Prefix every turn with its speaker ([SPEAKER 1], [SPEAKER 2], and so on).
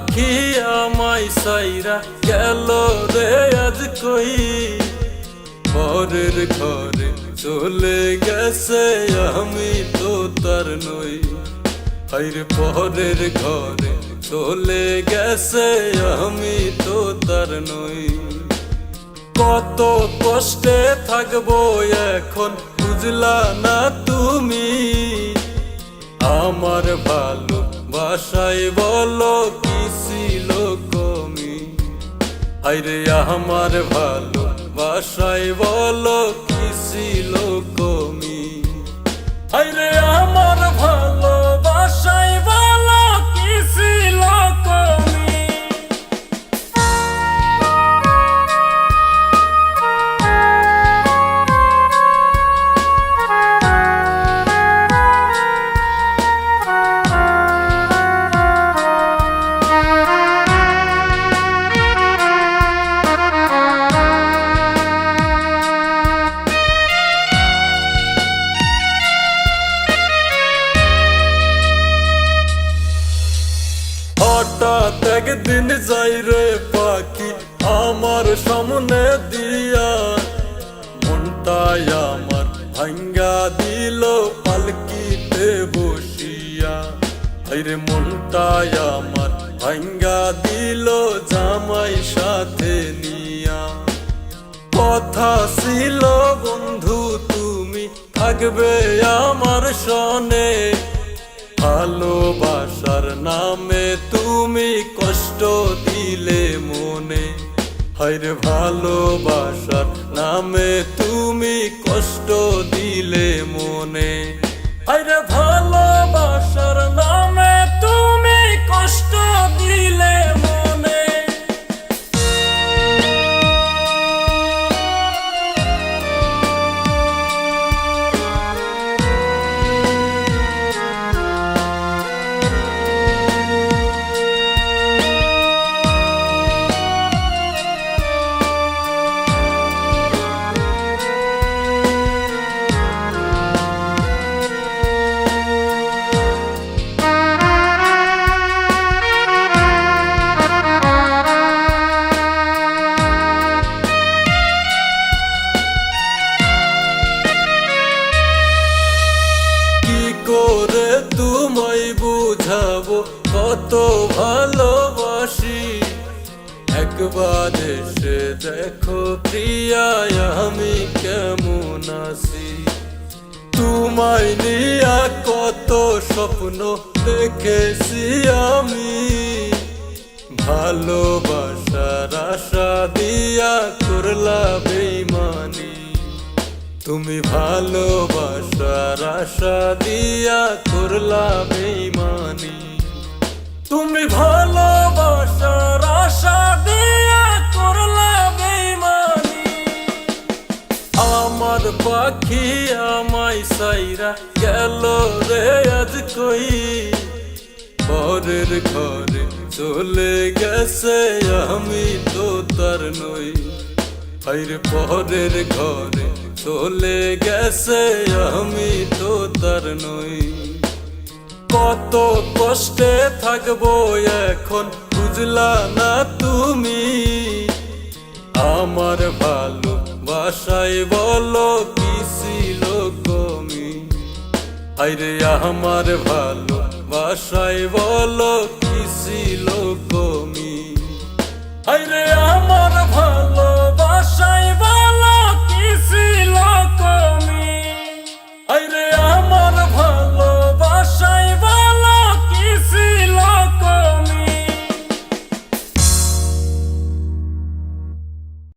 [SPEAKER 1] পাখি আমায় সাইরা গেল রে আজ কই, পরের ঘরে চলে গেছে আমি তো তার নই। হায়রে পরের ঘরে চলে গেছে আমি তো তার নই। কত কষ্টে থাকবো এখন বুঝলা না তুমি, আমার ভালো বাসায় বলো কি ছিল কমি। হায়রে আমার ভালো বাসায় বলো কি ছিল কমি। হায়রে আমার ভালো বাসায় বলো কি ছিল কমি। হঠাৎ একদিন যাই রে পাখি আমার সামনে দিয়া, মনটাই আমার ভাঙ্গা দিল পালকিতে বসিয়া। হায়রে মনটাই আমার ভাঙ্গা দিল জামাই সাথে নিয়া। কথা ছিল বন্ধু তুমি থাকবে আমার সনে, ভালোবাসার নামে তুমি কষ্ট দিলে মনে। হায়রে ভালোবাসার নামে তুমি কষ্ট দিলে মনে। হায়রে ভালোবাসার নামে তুমি কষ্ট দিলে মনে। করে তোমায় বুঝাবো কত ভালোবাসি, একবার এসে দেখো প্রিয়া আমি কেমন আছি। তোমায় নিয়া কত স্বপ্ন দেখেছি আমি, ভালোবাসার আশা দিয়া করলা বেইমানি। তুমি ভালোবাসার আশা দিয়া করলা বেইমানি। তুমি ভালোবাসার আশা দিয়া করলা বেইমানি। আমার পাখি আমায় সাইরা গেল রে আজ কই, পরের ঘরে চলে গেছে আমি তো তার নই। হায়রে পরের ঘরে চলে গেছে আমি তো তার নই। কত কষ্টে থাকবো এখন বুঝলা না তুমি, আমার ভালো বাসায় বলো কি ছিল কমি। হায়রে আমার ভালো বাসায় বলো কি ছিল কমি। হায়রে আমার